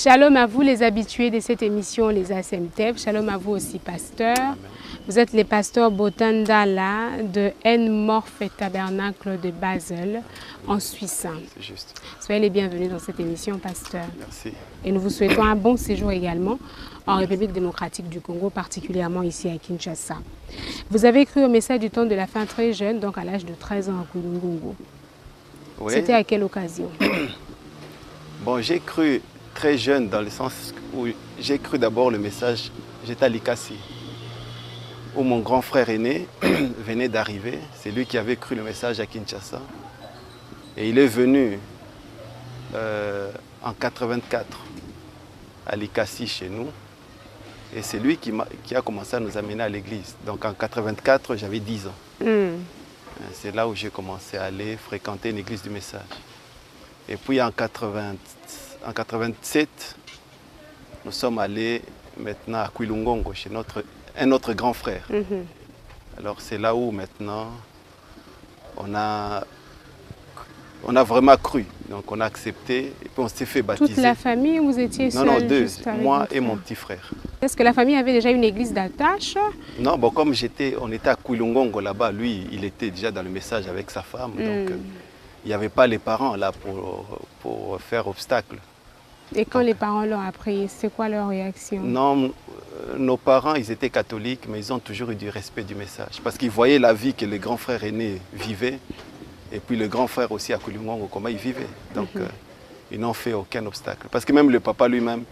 Shalom à vous les habitués de cette émission, les ASMTEV. Shalom à vous aussi, pasteur. Amen. Vous êtes les pasteurs Botandala de N-Morph Tabernacle de Basel, en Suisse. C'est juste. Soyez les bienvenus dans cette émission, pasteur. Merci. Et nous vous souhaitons un bon séjour également en République démocratique du Congo, particulièrement ici à Kinshasa. Vous avez cru au message du temps de la fin très jeune, donc à l'âge de 13 ans à Kulungungu. Oui. C'était à quelle occasion? Bon, j'ai cru très jeune dans le sens où j'ai cru d'abord le message, j'étais à Likasi, où mon grand frère aîné venait d'arriver. C'est lui qui avait cru le message à Kinshasa. Et il est venu en 84 à Likasi chez nous. Et c'est lui qui a commencé à nous amener à l'église. Donc en 84, j'avais 10 ans. C'est là où j'ai commencé à aller fréquenter une église du message. Et puis en 87, nous sommes allés maintenant à Kwilungongo, chez un autre grand frère. Alors c'est là où maintenant on a vraiment cru. Donc on a accepté et puis on s'est fait baptiser. Toute la famille, vous étiez seul? Non, deux, moi et mon petit frère. Est-ce que la famille avait déjà une église d'attache? Non, bon, comme on était à Kwilungongo là-bas, lui, il était déjà dans le message avec sa femme. Donc il n'y avait pas les parents là pour faire obstacle. Et quand les parents l'ont appris, c'est quoi leur réaction? Non, nos parents, ils étaient catholiques, mais ils ont toujours eu du respect du message. Parce qu'ils voyaient la vie que le grand frère aîné vivait. Et puis le grand frère aussi à Kwilungongo, comment il vivait. Donc ils n'ont fait aucun obstacle. Parce que même le papa lui-même,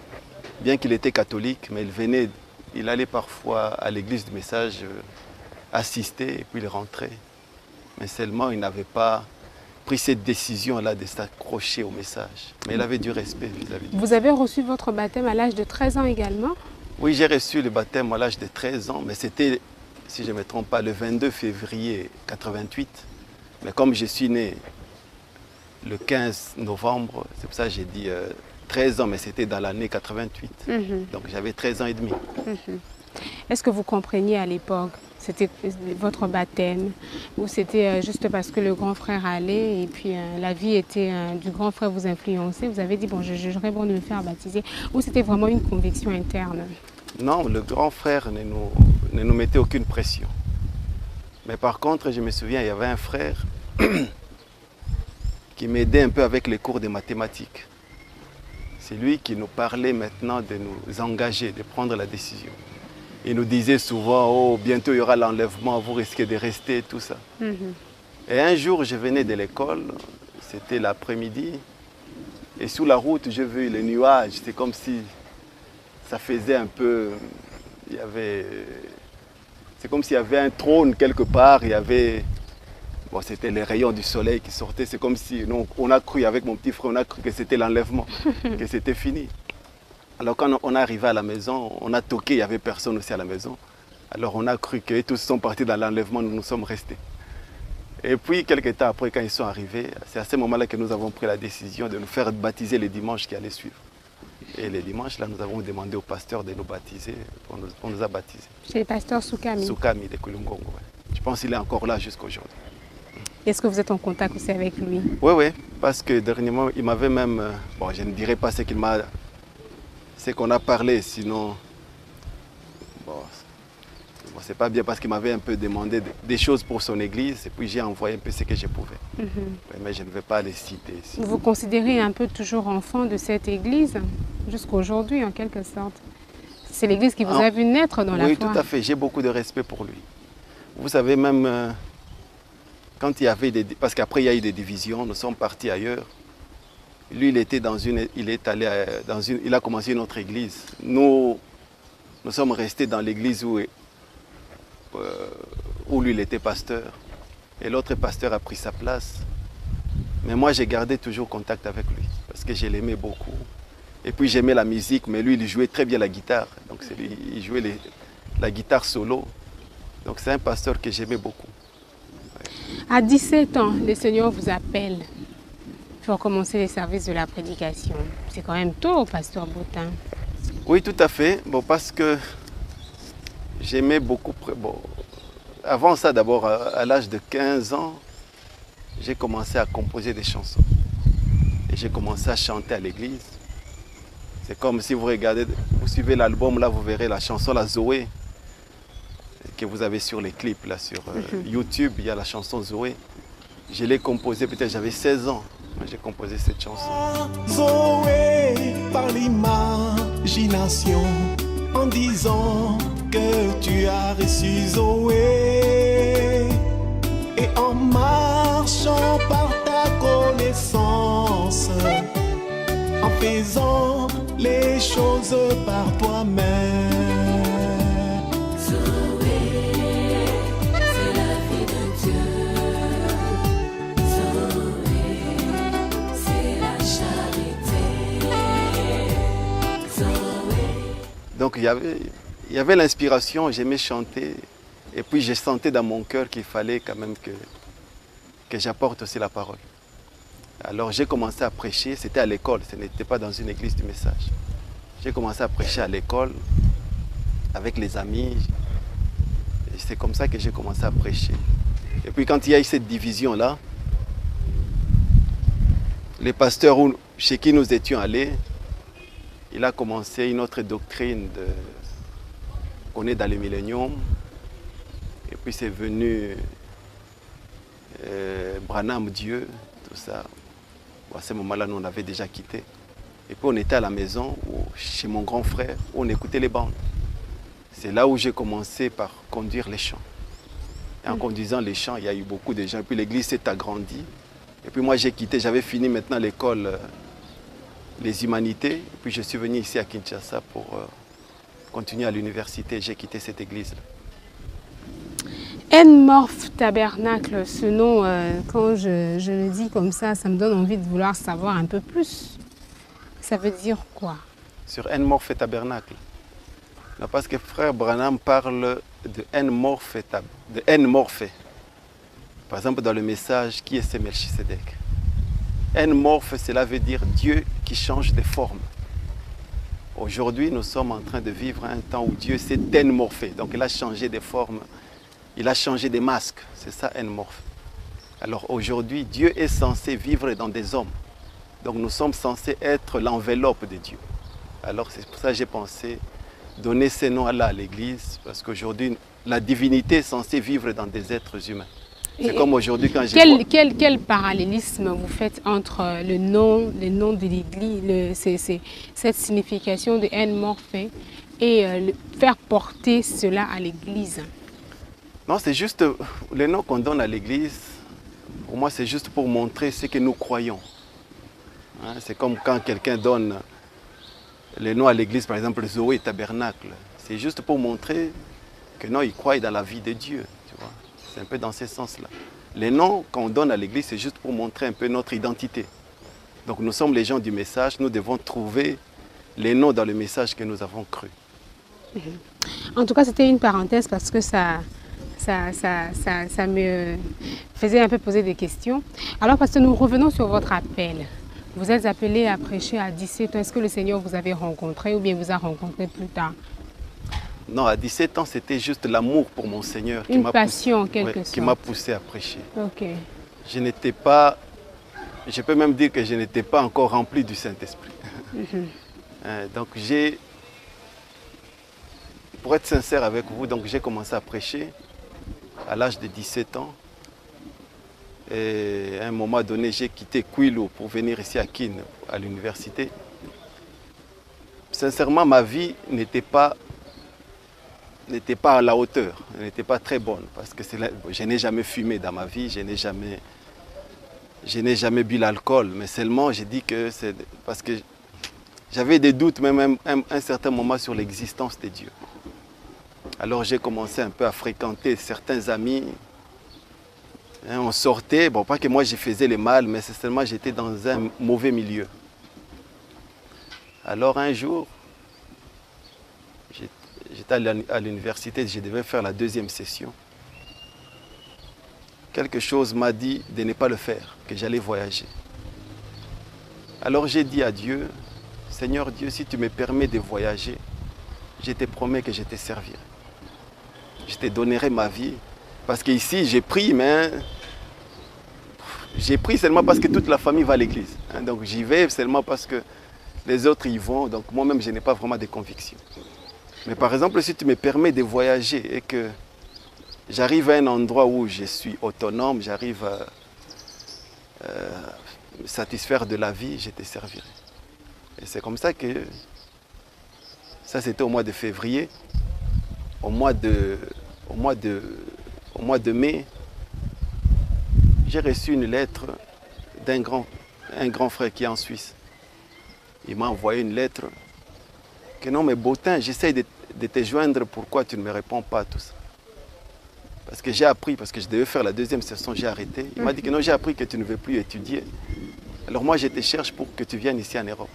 bien qu'il était catholique, mais il allait parfois à l'église du message assister et puis il rentrait. Mais seulement il n'avait pas pris cette décision-là de s'accrocher au message. Mais il avait du respect vis-à-vis de Vous avez reçu votre baptême à l'âge de 13 ans également? Oui, j'ai reçu le baptême à l'âge de 13 ans, mais c'était, si je ne me trompe pas, le 22 février 88. Mais comme je suis né le 15 novembre, c'est pour ça que j'ai dit 13 ans, mais c'était dans l'année 88. Donc j'avais 13 ans et demi. Est-ce que vous compreniez à l'époque, c'était votre baptême, ou c'était juste parce que le grand frère allait et puis la vie du grand frère vous influençait? Vous avez dit, bon, je jugerais bon de me faire baptiser, ou c'était vraiment une conviction interne? Non, le grand frère ne nous mettait aucune pression. Mais par contre, je me souviens, il y avait un frère qui m'aidait un peu avec les cours de mathématiques. C'est lui qui nous parlait maintenant de nous engager, de prendre la décision. Il nous disait souvent, oh, bientôt il y aura l'enlèvement, vous risquez de rester, tout ça. Et un jour, je venais de l'école, c'était l'après-midi, et sous la route, j'ai vu les nuages. C'est comme si ça faisait un peu... C'est comme s'il y avait un trône quelque part, il y avait... Bon, c'était les rayons du soleil qui sortaient, c'est comme si... on a cru, avec mon petit frère, on a cru que c'était l'enlèvement, que c'était fini. Alors quand on est arrivé à la maison, on a toqué, il n'y avait personne aussi à la maison. Alors on a cru que tous sont partis dans l'enlèvement, nous sommes restés. Et puis, quelques temps après, quand ils sont arrivés, c'est à ce moment-là que nous avons pris la décision de nous faire baptiser les dimanches qui allaient suivre. Et les dimanches, là, nous avons demandé au pasteur de nous baptiser. On nous a baptisés. Chez le pasteur Soukami? Soukami de Kwilungongo, ouais. Je pense qu'il est encore là jusqu'à aujourd'hui. Est-ce que vous êtes en contact aussi avec lui? Oui, oui, parce que dernièrement, il m'avait même... Bon, je ne dirais pas ce qu'il m'a... Ce qu'on a parlé, sinon... Bon, c'est pas bien parce qu'il m'avait un peu demandé des choses pour son église et puis j'ai envoyé un peu ce que je pouvais. Mais je ne vais pas les citer ici. Vous vous considérez un peu toujours enfant de cette église, jusqu'à aujourd'hui en quelque sorte? C'est l'église qui vous a vu naître dans la foi. Oui, tout à fait. J'ai beaucoup de respect pour lui. Vous savez, même quand il y avait parce qu'après il y a eu des divisions, nous sommes partis ailleurs. Lui, il a commencé une autre église. Nous sommes restés dans l'église où lui, il était pasteur. Et l'autre pasteur a pris sa place. Mais moi, j'ai gardé toujours contact avec lui, parce que je l'aimais beaucoup. Et puis, j'aimais la musique, mais lui, il jouait très bien la guitare. Donc, il jouait la guitare solo. Donc, c'est un pasteur que j'aimais beaucoup. Ouais. À 17 ans, le Seigneur vous appelle pour commencer les services de la prédication. C'est quand même tôt, pasteur Botin. Oui, tout à fait. Bon, parce que j'aimais beaucoup... Bon, avant ça, d'abord, à l'âge de 15 ans, j'ai commencé à composer des chansons. Et j'ai commencé à chanter à l'église. C'est comme si vous regardez, vous suivez l'album, là vous verrez la chanson La Zoé que vous avez sur les clips, là sur YouTube, il y a la chanson Zoé. Je l'ai composée, peut-être j'avais 16 ans, j'ai composé cette chanson. Zoé par l'imagination, en disant que tu as reçu Zoé, et en marchant par ta connaissance, en faisant les choses par toi-même. Zoé, c'est la vie de Dieu. Zoé, c'est la charité. Zoé. Donc il y avait l'inspiration, j'aimais chanter, et puis j'ai senti dans mon cœur qu'il fallait quand même que j'apporte aussi la parole. Alors j'ai commencé à prêcher, c'était à l'école, ce n'était pas dans une église du message. J'ai commencé à prêcher à l'école, avec les amis. Et c'est comme ça que j'ai commencé à prêcher. Et puis quand il y a eu cette division-là, les pasteurs chez qui nous étions allés, il a commencé une autre doctrine qu'on est dans le millénium. Et puis c'est venu Branham, Dieu, tout ça. Bon, à ce moment-là, nous on avait déjà quitté. Et puis on était à la maison, chez mon grand frère, où on écoutait les bandes. C'est là où j'ai commencé par conduire les chants. Et en conduisant les chants, il y a eu beaucoup de gens. Et puis l'église s'est agrandie. Et puis moi j'ai quitté, j'avais fini maintenant l'école les humanités. Et puis je suis venu ici à Kinshasa pour continuer à l'université. J'ai quitté cette église-là. N-Morph Tabernacle, ce nom, quand je le dis comme ça me donne envie de vouloir savoir un peu plus. Ça veut dire quoi? Sur N-Morph Tabernacle. Non, parce que frère Branham parle de N-Morph. Par exemple, dans le message, qui est ce Melchisedec? N-Morph, cela veut dire Dieu qui change de forme. Aujourd'hui, nous sommes en train de vivre un temps où Dieu s'est N-morphé. Donc il a changé de forme. Il a changé de masque, c'est ça N-Morph. Alors aujourd'hui, Dieu est censé vivre dans des hommes. Donc nous sommes censés être l'enveloppe de Dieu. Alors c'est pour ça que j'ai pensé donner ces noms-là à l'Église, parce qu'aujourd'hui, la divinité est censée vivre dans des êtres humains. C'est comme aujourd'hui quand j'ai... Quel parallélisme vous faites entre le nom de l'Église, cette signification de N-Morph et faire porter cela à l'Église? Non, c'est juste le nom qu'on donne à l'Église. Pour moi, c'est juste pour montrer ce que nous croyons. Hein, c'est comme quand quelqu'un donne le nom à l'Église, par exemple Zoé Tabernacle. C'est juste pour montrer que non, ils croient dans la vie de Dieu. Tu vois. C'est un peu dans ce sens-là. Les noms qu'on donne à l'Église, c'est juste pour montrer un peu notre identité. Donc nous sommes les gens du message, nous devons trouver les noms dans le message que nous avons cru. En tout cas, c'était une parenthèse parce que ça me faisait un peu poser des questions. Alors, parce que nous revenons sur votre appel. Vous êtes appelé à prêcher à 17 ans. Est-ce que le Seigneur vous avait rencontré ou bien vous a rencontré plus tard? Non, à 17 ans, c'était juste l'amour pour mon Seigneur qui m'a poussé à prêcher. Ok. Je n'étais pas, je peux même dire que je n'étais pas encore rempli du Saint-Esprit. Donc pour être sincère avec vous, donc j'ai commencé à prêcher à l'âge de 17 ans. Et à un moment donné, j'ai quitté Kwilu pour venir ici à Kin, à l'université. Sincèrement, ma vie n'était pas à la hauteur, elle n'était pas très bonne. Parce que je n'ai jamais fumé dans ma vie, je n'ai jamais bu l'alcool. Mais seulement, j'ai dit que c'est parce que j'avais des doutes, même à un certain moment, sur l'existence de Dieu. Alors j'ai commencé un peu à fréquenter certains amis. On sortait, bon, pas que moi je faisais le mal, mais c'est seulement j'étais dans un mauvais milieu. Alors un jour, j'étais à l'université, je devais faire la deuxième session. Quelque chose m'a dit de ne pas le faire, que j'allais voyager. Alors j'ai dit à Dieu, Seigneur Dieu, si tu me permets de voyager, je te promets que je te servirai. Je te donnerai ma vie. Parce qu'ici, j'ai pris, mais j'ai pris seulement parce que toute la famille va à l'église. Donc j'y vais seulement parce que les autres y vont, donc moi-même, je n'ai pas vraiment de conviction. Mais par exemple, si tu me permets de voyager et que j'arrive à un endroit où je suis autonome, j'arrive à me satisfaire de la vie, je te servirai. Et c'est comme ça que, ça c'était au mois de février, au mois de mai, j'ai reçu une lettre d'un grand frère qui est en Suisse. Il m'a envoyé une lettre que non mais Bottin, j'essaie de te joindre, pourquoi tu ne me réponds pas à tout ça? Parce que j'ai appris, parce que je devais faire la deuxième session, j'ai arrêté. Il m'a dit que non, j'ai appris que tu ne veux plus étudier. Alors moi, je te cherche pour que tu viennes ici en Europe.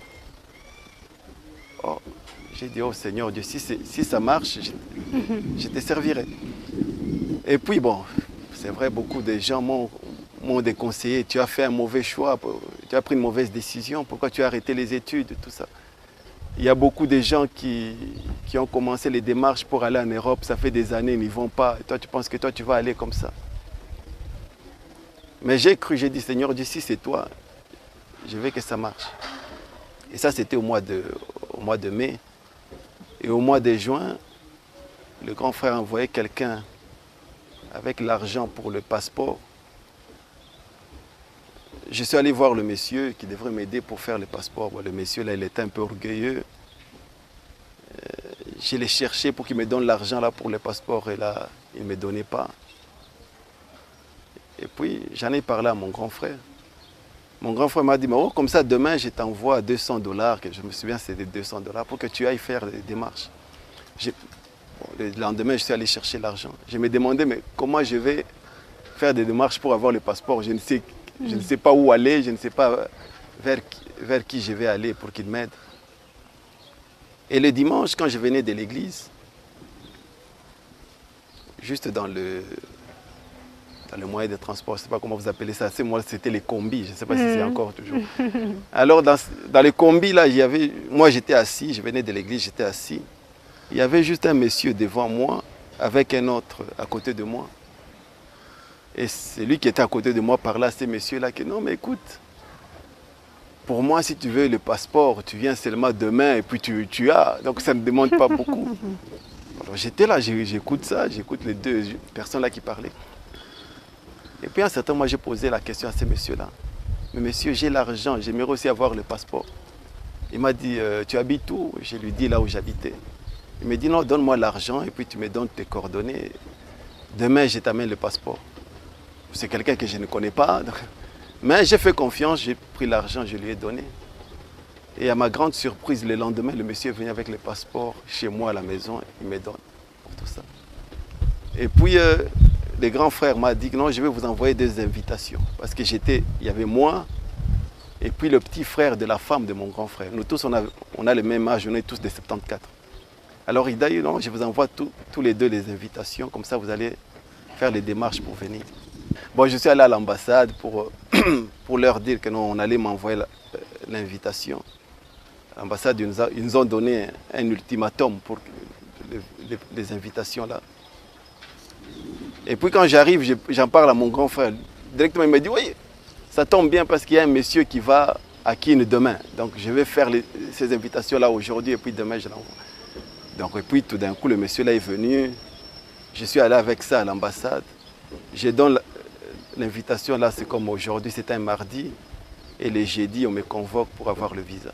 Oh, j'ai dit, oh Seigneur Dieu, si ça marche, je te servirai. Et puis bon, c'est vrai, beaucoup de gens m'ont déconseillé. Tu as fait un mauvais choix, tu as pris une mauvaise décision, pourquoi tu as arrêté les études, tout ça. Il y a beaucoup de gens qui ont commencé les démarches pour aller en Europe, ça fait des années, ils n'y vont pas. Et toi, tu penses que toi, tu vas aller comme ça. Mais j'ai cru, j'ai dit, Seigneur Dieu, si c'est toi, je veux que ça marche. Et ça, c'était au mois de mai. Et au mois de juin, le grand frère a envoyé quelqu'un avec l'argent pour le passeport. Je suis allé voir le monsieur qui devrait m'aider pour faire le passeport. Bon, le monsieur, là, il était un peu orgueilleux. Je l'ai cherché pour qu'il me donne l'argent là pour le passeport et là, il ne me donnait pas. Et puis, j'en ai parlé à mon grand frère. Mon grand frère m'a dit, mais oh, comme ça, demain, je t'envoie $200, que je me souviens, c'était $200, pour que tu ailles faire des démarches. Le lendemain, je suis allé chercher l'argent. Je me demandais, mais comment je vais faire des démarches pour avoir le passeport? Je ne sais pas où aller, je ne sais pas vers qui je vais aller pour qu'il m'aide. Et le dimanche, quand je venais de l'église, juste dans le moyen de transport, je ne sais pas comment vous appelez ça, moi c'était les combis, je ne sais pas si c'est encore toujours. Alors dans les combis, là, moi j'étais assis, je venais de l'église, j'étais assis. Il y avait juste un monsieur devant moi, avec un autre à côté de moi. Et celui qui était à côté de moi parlait à ces messieurs-là que non, mais écoute, pour moi, si tu veux le passeport, tu viens seulement demain et puis tu as. Donc ça ne demande pas beaucoup. Alors j'étais là, j'écoute ça, j'écoute les deux personnes-là qui parlaient. Et puis à un certain moment, j'ai posé la question à ces messieurs-là. Mais monsieur, j'ai l'argent, j'aimerais aussi avoir le passeport. Il m'a dit, tu habites où? Je lui dis là où j'habitais. Il m'a dit, non, donne-moi l'argent et puis tu me donnes tes coordonnées. Demain, je t'amène le passeport. C'est quelqu'un que je ne connais pas. Mais j'ai fait confiance, j'ai pris l'argent, je lui ai donné. Et à ma grande surprise, le lendemain, le monsieur est venu avec le passeport chez moi à la maison, il me donne pour tout ça. Et puis, le grand frère m'a dit que non, je vais vous envoyer des invitations. Parce que il y avait moi et puis le petit frère de la femme de mon grand frère. Nous tous, on a le même âge, on est tous de 74. Alors il dit, non, je vous envoie tous les deux les invitations, comme ça vous allez faire les démarches pour venir. Bon, je suis allé à l'ambassade pour leur dire que non, on allait m'envoyer l'invitation. L'ambassade, ils nous ont donné un ultimatum pour les invitations là. Et puis quand j'arrive, j'en parle à mon grand frère. Directement, il me dit, oui, ça tombe bien parce qu'il y a un monsieur qui va à Kin demain. Donc je vais faire ces invitations là aujourd'hui et puis demain je l'envoie. Donc et puis tout d'un coup, le monsieur là est venu. Je suis allé avec ça à l'ambassade. Je donne l'invitation là, c'est comme aujourd'hui, c'est un mardi. Et le jeudi, on me convoque pour avoir le visa.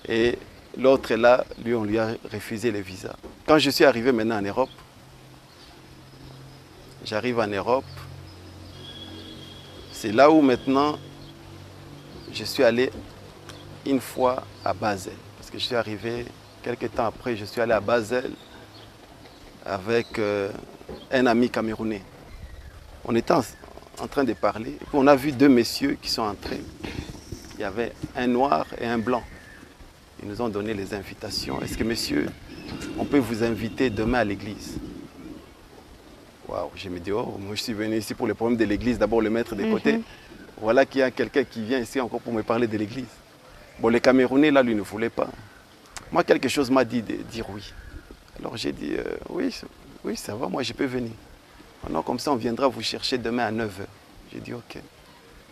Et l'autre est là, lui, on lui a refusé le visa. Quand je suis arrivé maintenant en Europe, j'arrive en Europe, c'est là où maintenant, je suis allé une fois à Basel. Parce que je suis arrivé, quelques temps après, je suis allé à Basel avec un ami camerounais. On était en train de parler, et puis on a vu deux messieurs qui sont entrés. Il y avait un noir et un blanc. Ils nous ont donné les invitations. Est-ce que, messieurs, on peut vous inviter demain à l'église? Waouh, je me dis, oh, moi je suis venu ici pour le problème de l'église, d'abord le mettre de côté. Voilà qu'il y a quelqu'un qui vient ici encore pour me parler de l'église. Bon, les Camerounais, là, lui, ne voulait pas. Moi, quelque chose m'a dit de dire oui. Alors j'ai dit, oui, ça va, moi je peux venir. Non, comme ça, on viendra vous chercher demain à 9h. J'ai dit, ok.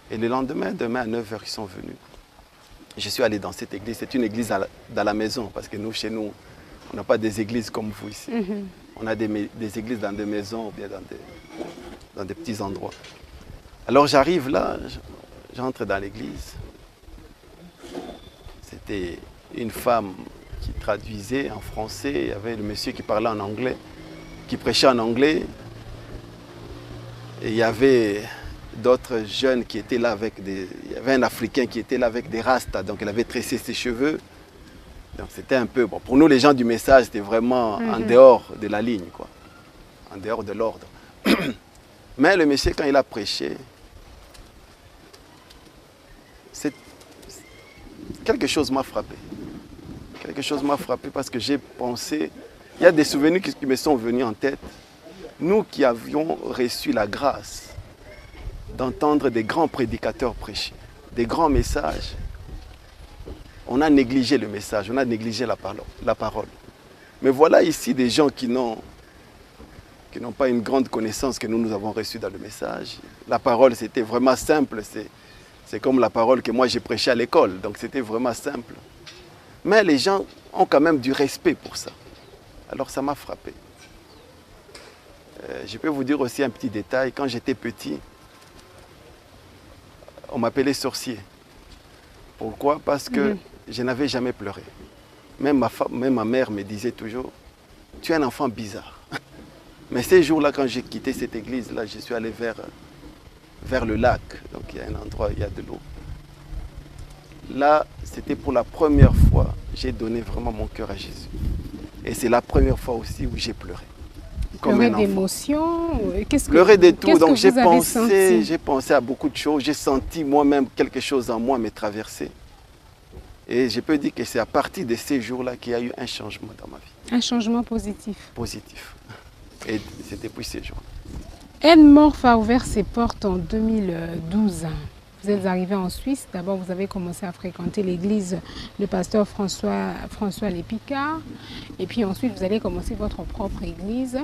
Et le lendemain, demain à 9h, ils sont venus. je suis allé dans cette église. C'est une église dans la maison, parce que nous, chez nous, on n'a pas des églises comme vous ici. On a des églises dans des maisons ou bien dans des petits endroits. Alors j'arrive là, j'entre dans l'église. C'était une femme qui traduisait en français. Il y avait le monsieur qui parlait en anglais, qui prêchait en anglais. Et il y avait d'autres jeunes qui étaient là avec des... Il y avait un Africain qui était là avec des rastas, donc il avait tressé ses cheveux. Donc c'était un peu... Bon, pour nous, les gens du message, c'était vraiment en dehors de la ligne, quoi. En dehors de l'ordre. Mais le monsieur, quand il a prêché, quelque chose m'a frappé. Quelque chose m'a frappé parce que j'ai pensé... Il y a des souvenirs qui me sont venus en tête. Nous qui avions reçu la grâce d'entendre des grands prédicateurs prêcher, des grands messages, on a négligé le message, on a négligé la parole. Mais voilà ici des gens qui n'ont pas une grande connaissance que nous avons reçue dans le message. La parole, c'était vraiment simple. C'est comme la parole que moi j'ai prêchée à l'école. Donc c'était vraiment simple. Mais les gens ont quand même du respect pour ça. Alors ça m'a frappé. Je peux vous dire aussi un petit détail. Quand j'étais petit, on m'appelait sorcier. Pourquoi? Parce que je n'avais jamais pleuré. Même ma mère me disait toujours, tu es un enfant bizarre. Mais ces jours-là, quand j'ai quitté cette église-là, je suis allé vers le lac. Donc il y a un endroit où il y a de l'eau. Là, c'était pour la première fois, j'ai donné vraiment mon cœur à Jésus. Et c'est la première fois aussi où j'ai pleuré. Pleurer d'émotion? Pleurer de tout. Donc j'ai pensé à beaucoup de choses. J'ai senti moi-même quelque chose en moi me traverser. Et je peux dire que c'est à partir de ces jours-là qu'il y a eu un changement dans ma vie. Un changement positif? Positif. Et c'est depuis ces jours. N-Morph a ouvert ses portes en 2012. Vous êtes arrivé en Suisse. D'abord, vous avez commencé à fréquenter l'église du pasteur François Lépicard. Et puis ensuite, vous allez commencer votre propre église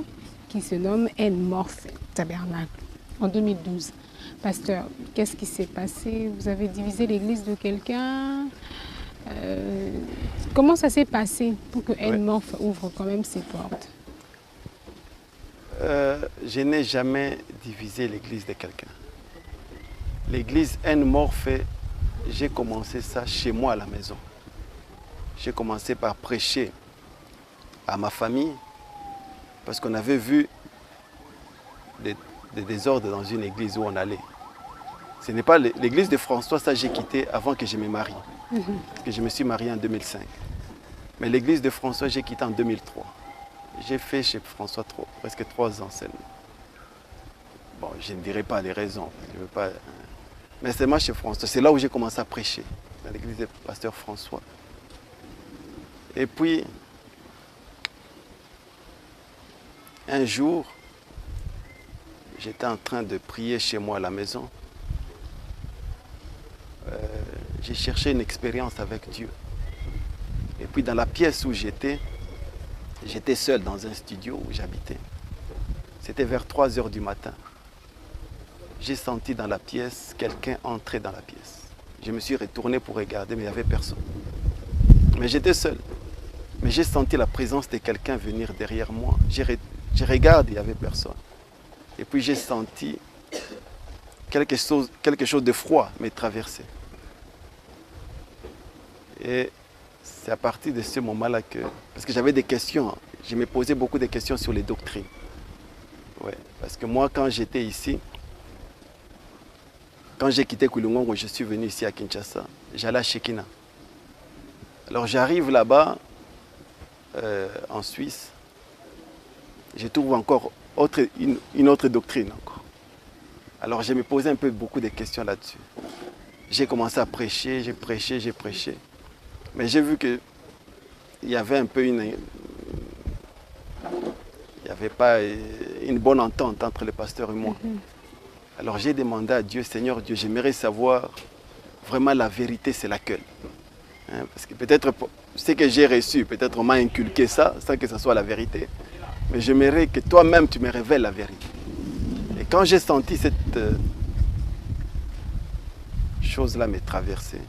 qui se nomme N-Morph Tabernacle en 2012. Pasteur, qu'est-ce qui s'est passé? Vous avez divisé l'église de quelqu'un? Comment ça s'est passé pour que N-Morph ouvre quand même ses portes? Je n'ai jamais divisé l'église de quelqu'un. L'église N-Morph, j'ai commencé ça chez moi à la maison. J'ai commencé par prêcher à ma famille parce qu'on avait vu des désordres dans une église où on allait. Ce n'est pas l'église de François, ça j'ai quitté avant que je me marie. Parce que je me suis marié en 2005. Mais l'église de François, j'ai quitté en 2003. J'ai fait chez François presque 3 ans seulement. Bon, je ne dirai pas les raisons. Je veux pas... Mais c'est moi chez François. C'est là où j'ai commencé à prêcher, dans l'église du pasteur François. Et puis, un jour, j'étais en train de prier chez moi à la maison. J'ai cherché une expérience avec Dieu. Et puis dans la pièce où j'étais seul dans un studio où j'habitais. C'était vers 3 heures du matin. J'ai senti dans la pièce quelqu'un entrer dans la pièce. Je me suis retourné pour regarder, mais il n'y avait personne. Mais j'étais seul. Mais j'ai senti la présence de quelqu'un venir derrière moi. Je regarde, il n'y avait personne. Et puis j'ai senti quelque chose de froid me traverser. Et c'est à partir de ce moment-là que... Parce que j'avais des questions. Je me posais beaucoup de questions sur les doctrines. Ouais, parce que moi, quand j'étais ici, quand j'ai quitté Kulungongo, je suis venu ici à Kinshasa, j'allais à Shekina. Alors j'arrive là-bas, en Suisse, je trouve encore une autre doctrine encore. Alors je me posais beaucoup de questions là-dessus. J'ai commencé à prêcher, j'ai prêché. Mais j'ai vu qu'il y avait un peu il n'y avait pas une bonne entente entre le pasteur et moi. Alors j'ai demandé à Dieu, Seigneur Dieu, j'aimerais savoir vraiment la vérité, c'est laquelle. Hein, parce que peut-être ce que j'ai reçu, peut-être on m'a inculqué ça, sans que ce soit la vérité. Mais j'aimerais que toi-même tu me révèles la vérité. Et quand j'ai senti cette chose-là me traverser,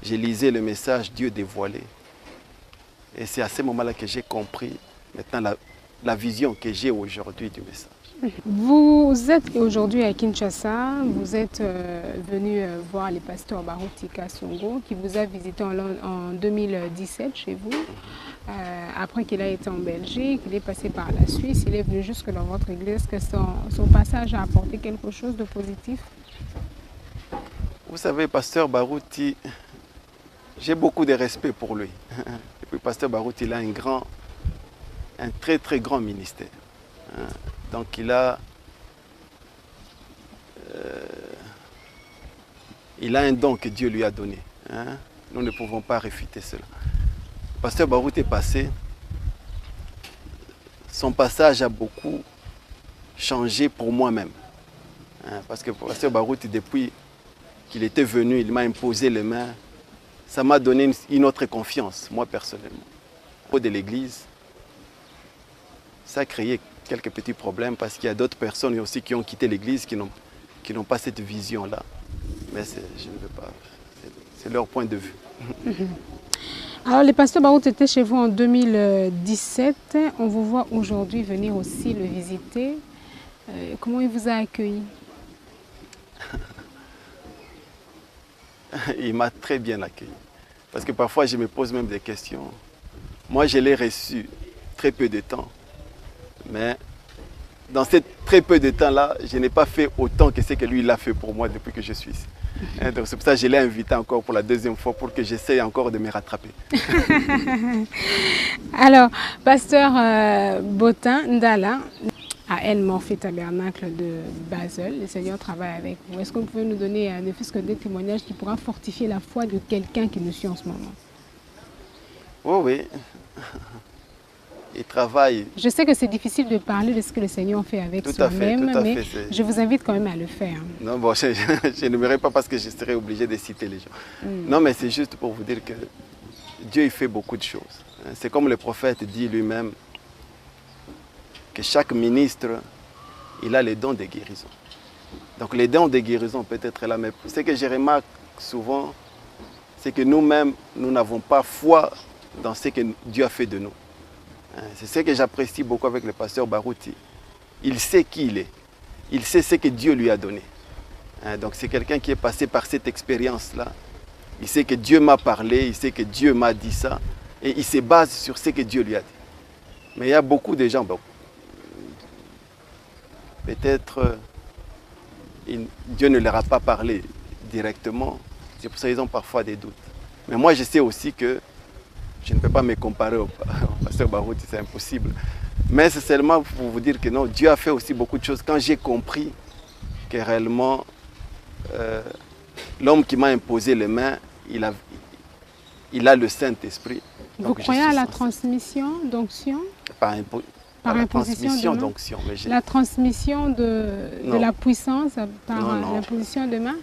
j'ai lisé le message Dieu dévoilé. Et c'est à ce moment-là que j'ai compris maintenant la vision que j'ai aujourd'hui du message. Vous êtes aujourd'hui à Kinshasa, vous êtes venu voir le pasteur Baruti Kasongo qui vous a visité en 2017 chez vous. Après qu'il a été en Belgique, il est passé par la Suisse, il est venu jusque dans votre église. Est-ce que son passage a apporté quelque chose de positif? Vous savez, pasteur Baruti, j'ai beaucoup de respect pour lui. Et puis pasteur Baruti, il a un très très grand ministère. Donc il a un don que Dieu lui a donné. Nous ne pouvons pas réfuter cela. Pasteur Baruti est passé. Son passage a beaucoup changé pour moi-même. Parce que pasteur Baruti, depuis qu'il était venu, il m'a imposé les mains. Ça m'a donné une autre confiance, moi personnellement. Au niveau de l'église, ça a créé quelques petits problèmes parce qu'il y a d'autres personnes aussi qui ont quitté l'église qui n'ont pas cette vision-là. Mais je ne veux pas. C'est leur point de vue. Alors, le pasteur Baruti était chez vous en 2017. On vous voit aujourd'hui venir aussi le visiter. Comment il vous a accueilli? Il m'a très bien accueilli. Parce que parfois, je me pose même des questions. Moi, je l'ai reçu très peu de temps. Mais dans ce très peu de temps-là, je n'ai pas fait autant que ce que lui il a fait pour moi depuis que je suis ici. Donc c'est pour ça que je l'ai invité encore pour la deuxième fois pour que j'essaye encore de me rattraper. Alors, pasteur Botin Ndala, à El Morphée Tabernacle de Basel, le Seigneur travaille avec vous. Est-ce que vous pouvez nous donner ne fût-ce que des témoignages qui pourra fortifier la foi de quelqu'un qui nous suit en ce moment? Oui. Il travaille. Je sais que c'est difficile de parler de ce que le Seigneur fait avec soi-même, mais je vous invite quand même à le faire. Non, bon, je n'aimerais pas parce que je serais obligé de citer les gens. Non, mais c'est juste pour vous dire que Dieu il fait beaucoup de choses. C'est comme le prophète dit lui-même, que chaque ministre, il a les dons de guérison. Donc les dons de guérison peut être là, mais ce que je remarque souvent, c'est que nous-mêmes, nous n'avons pas foi dans ce que Dieu a fait de nous. C'est ce que j'apprécie beaucoup avec le pasteur Baruti. Il sait qui il est. Il sait ce que Dieu lui a donné. Donc c'est quelqu'un qui est passé par cette expérience-là. Il sait que Dieu m'a parlé, il sait que Dieu m'a dit ça. Et il se base sur ce que Dieu lui a dit. Mais il y a beaucoup de gens, peut-être Dieu ne leur a pas parlé directement. C'est pour ça qu'ils ont parfois des doutes. Mais moi je sais aussi que je ne peux pas me comparer au pasteur Baruti, c'est impossible. Mais c'est seulement pour vous dire que non, Dieu a fait aussi beaucoup de choses. Quand j'ai compris que réellement, l'homme qui m'a imposé les mains, il a le Saint-Esprit. Vous croyez à la transmission d'onction? Par imposition d'onction. La transmission de la puissance par l'imposition de main?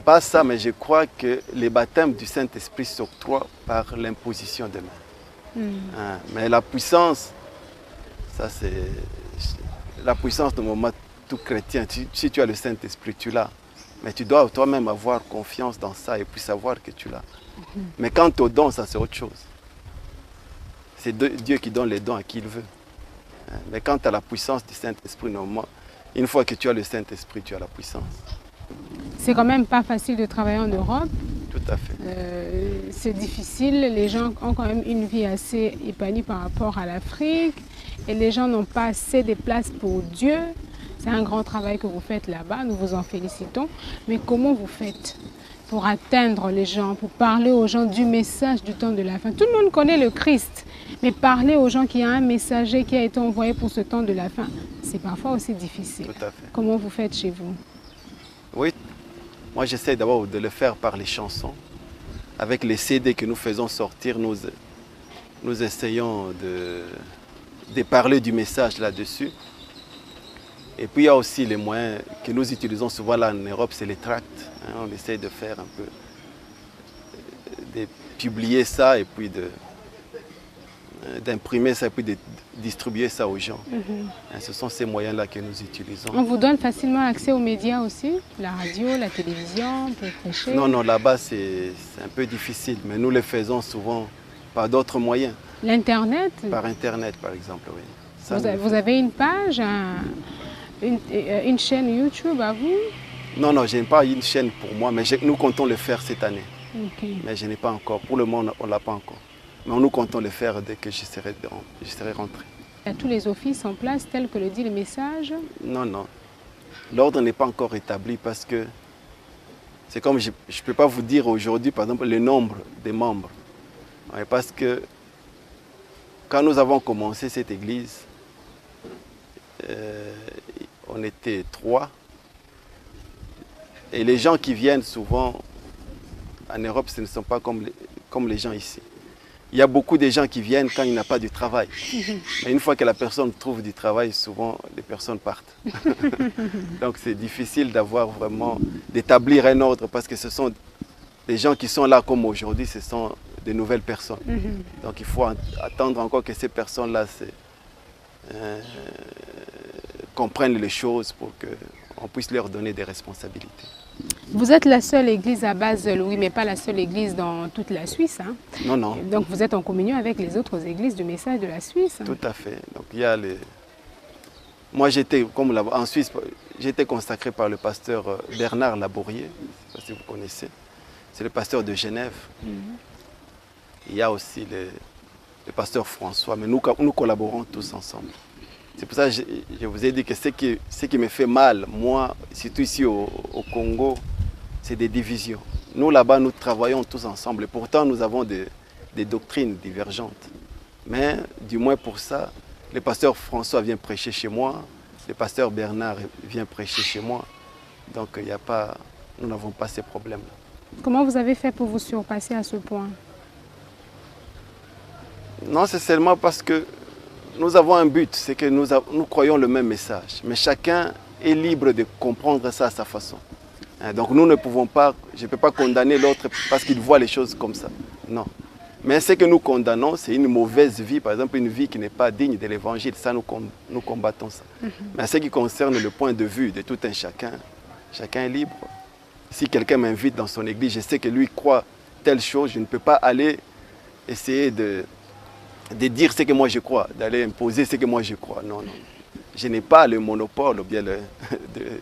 Pas ça, mais je crois que les baptêmes du Saint-Esprit s'octroient par l'imposition de main. Mais la puissance, ça c'est la puissance de moment tout chrétien. Si tu as le Saint-Esprit, tu l'as. Mais tu dois toi-même avoir confiance dans ça et puis savoir que tu l'as. Mais quant aux dons, ça c'est autre chose. C'est Dieu qui donne les dons à qui il veut. Mais quant à la puissance du Saint-Esprit, normalement, une fois que tu as le Saint-Esprit, tu as la puissance. C'est quand même pas facile de travailler en Europe. Tout à fait. C'est difficile. Les gens ont quand même une vie assez épanouie par rapport à l'Afrique. Et les gens n'ont pas assez de place pour Dieu. C'est un grand travail que vous faites là-bas. Nous vous en félicitons. Mais comment vous faites pour atteindre les gens, pour parler aux gens du message du temps de la fin? Tout le monde connaît le Christ. Mais parler aux gens qu'il y a un messager qui a été envoyé pour ce temps de la fin, c'est parfois aussi difficile. Tout à fait. Comment vous faites chez vous? Oui, moi j'essaie d'abord de le faire par les chansons. Avec les CD que nous faisons sortir, nous essayons de parler du message là-dessus. Et puis il y a aussi les moyens que nous utilisons souvent là en Europe, c'est les tracts. On essaie de faire un peu, de publier ça et puis d'imprimer ça et puis de distribuer ça aux gens. Ce sont ces moyens-là que nous utilisons. On vous donne facilement accès aux médias aussi, la radio, la télévision, pour prêcher? Non, non, là-bas c'est un peu difficile, mais nous le faisons souvent par d'autres moyens. L'Internet? Par Internet, par exemple, oui. Ça, Vous avez une page, une chaîne YouTube à vous? Non, non, je n'ai pas une chaîne pour moi, mais nous comptons le faire cette année. Okay. Mais je n'ai pas encore. Pour le moment, on ne l'a pas encore. Mais nous comptons le faire dès que je serai rentré. Il y a tous les offices en place, tels que le dit le message? Non, non. L'ordre n'est pas encore établi parce que c'est comme je ne peux pas vous dire aujourd'hui, par exemple, le nombre des membres. Ouais, parce que quand nous avons commencé cette église, on était 3. Et les gens qui viennent souvent en Europe, ce ne sont pas comme les gens ici. Il y a beaucoup de gens qui viennent quand il n'y a pas de travail. Mais une fois que la personne trouve du travail, souvent les personnes partent. Donc c'est difficile d'avoir vraiment, d'établir un ordre parce que ce sont les gens qui sont là comme aujourd'hui, ce sont de nouvelles personnes. Donc il faut attendre encore que ces personnes-là comprennent les choses pour qu'on puisse leur donner des responsabilités. Vous êtes la seule église à Basel, oui, mais pas la seule église dans toute la Suisse. Hein? Non, non. Donc vous êtes en communion avec les autres églises du message de la Suisse. Hein? Tout à fait. Donc il y a les... Moi j'étais, comme en Suisse, j'étais consacré par le pasteur Bernard Labourier, je ne sais pas si vous connaissez. C'est le pasteur de Genève. Il y a aussi le pasteur François, mais nous collaborons tous ensemble. C'est pour ça que je vous ai dit que ce qui me fait mal, moi, surtout ici au Congo, c'est des divisions. Nous, là-bas, nous travaillons tous ensemble. Et pourtant, nous avons des doctrines divergentes. Mais, du moins pour ça, le pasteur François vient prêcher chez moi, le pasteur Bernard vient prêcher chez moi. Donc, nous n'avons pas ces problèmes-là. Comment vous avez fait pour vous surpasser à ce point? Non, c'est seulement parce que nous avons un but, c'est que nous croyons le même message. Mais chacun est libre de comprendre ça à sa façon. Donc nous ne pouvons pas, je ne peux pas condamner l'autre parce qu'il voit les choses comme ça. Non. Mais ce que nous condamnons, c'est une mauvaise vie, par exemple une vie qui n'est pas digne de l'évangile. Ça, nous combattons ça. Mais en ce qui concerne le point de vue de tout un chacun, chacun est libre. Si quelqu'un m'invite dans son église, je sais que lui croit telle chose, je ne peux pas aller essayer de dire ce que moi je crois, d'aller imposer ce que moi je crois. Non, non. Je n'ai pas le monopole ou bien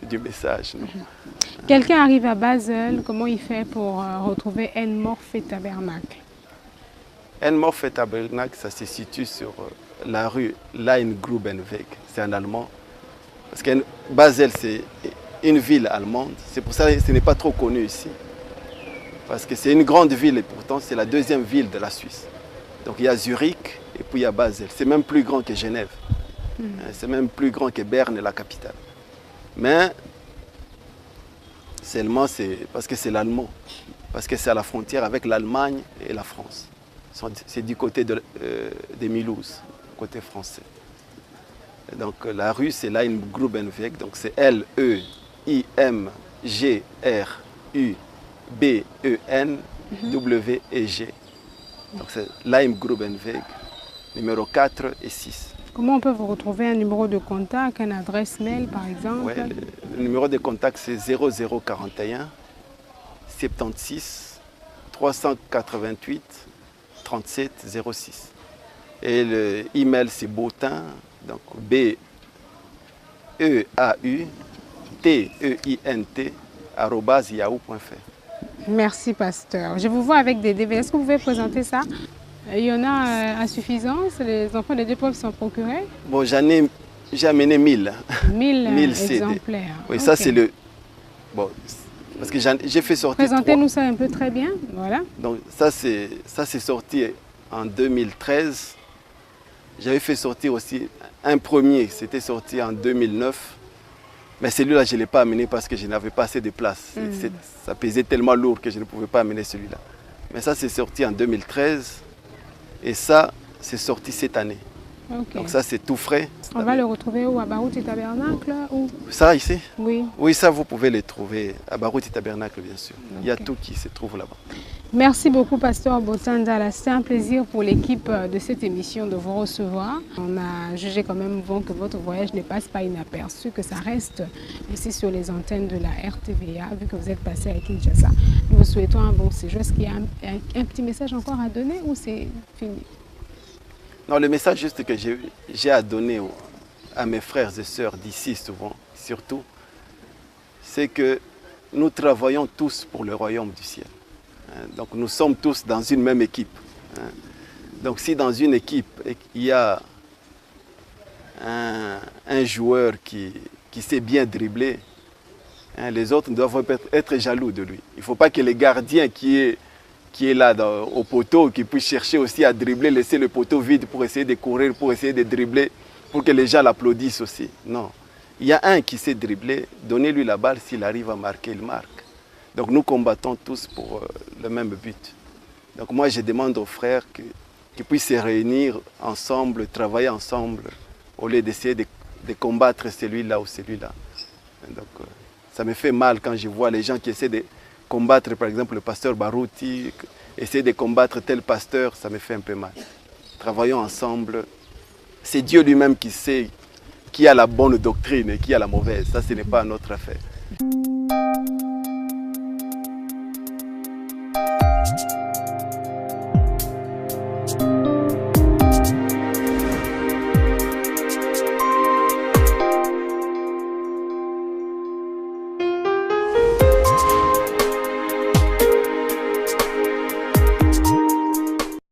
du message. Quelqu'un arrive à Basel, comment il fait pour retrouver Enmorf et Tabernacle? Enmorf et Tabernacle, ça se situe sur la rue Leingrubenweg, c'est en allemand. Parce que Basel, c'est une ville allemande, c'est pour ça que ce n'est pas trop connu ici. Parce que c'est une grande ville et pourtant c'est la deuxième ville de la Suisse. Donc il y a Zurich et puis il y a Basel. C'est même plus grand que Genève. C'est même plus grand que Berne, la capitale. Mais seulement c'est parce que c'est l'allemand. Parce que c'est à la frontière avec l'Allemagne et la France. C'est du côté de Mulhouse, côté français. Et donc la rue c'est Leingrubenweg, donc c'est Leimgrubenweg. Donc c'est Leingrubenweg, numéro 4 et 6. Comment on peut vous retrouver un numéro de contact, une adresse mail par exemple? Ouais, le numéro de contact c'est 0041 76 388 37 06. Et le email c'est Bautin, donc BEAUTEINT@yahoo.fr. Merci pasteur. Je vous vois avec des DVD. Est-ce que vous pouvez présenter ça? Il y en a à suffisance, les enfants de Dieu peuvent s'en procurer? Bon, j'ai amené 1000. 1000 CD. exemplaires. Oui, okay. Ça c'est le... Bon, parce que j'ai fait sortir... Présentez-nous ça un peu très bien, voilà. Donc ça c'est sorti en 2013. J'avais fait sortir aussi un premier, c'était sorti en 2009. Mais celui-là, je ne l'ai pas amené parce que je n'avais pas assez de place. Ça pesait tellement lourd que je ne pouvais pas amener celui-là. Mais ça, c'est sorti en 2013. Et ça, c'est sorti cette année. Okay. Donc ça, c'est tout frais. On va le retrouver où? À Barout et Tabernacle ou... Ça, ici? Oui. Oui, ça, vous pouvez le trouver à Barout et Tabernacle, bien sûr. Okay. Il y a tout qui se trouve là-bas. Merci beaucoup, Pasteur Botandala. C'est un plaisir pour l'équipe de cette émission de vous recevoir. On a jugé quand même bon que votre voyage ne passe pas inaperçu, que ça reste ici sur les antennes de la RTVA, vu que vous êtes passé à Kinshasa. Nous vous souhaitons un bon séjour. Est-ce qu'il y a un petit message encore à donner ou c'est fini? Non, le message juste que j'ai à donner à mes frères et sœurs d'ici souvent, surtout, c'est que nous travaillons tous pour le royaume du ciel. Donc nous sommes tous dans une même équipe. Donc si dans une équipe il y a un joueur qui sait bien dribbler, les autres doivent être jaloux de lui. Il ne faut pas que les gardiens qui est là au poteau, qui puisse chercher aussi à dribbler, laisser le poteau vide pour essayer de courir, pour essayer de dribbler, pour que les gens l'applaudissent aussi. Non. Il y a un qui sait dribbler, donnez-lui la balle, s'il arrive à marquer, il marque. Donc nous combattons tous pour le même but. Donc moi je demande aux frères qu'ils puissent se réunir ensemble, travailler ensemble, au lieu d'essayer de combattre celui-là ou celui-là. Donc ça me fait mal quand je vois les gens qui essaient de combattre par exemple le pasteur Barouti, essayer de combattre tel pasteur, ça me fait un peu mal. Travaillons ensemble. C'est Dieu lui-même qui sait qui a la bonne doctrine et qui a la mauvaise. Ça, ce n'est pas notre affaire.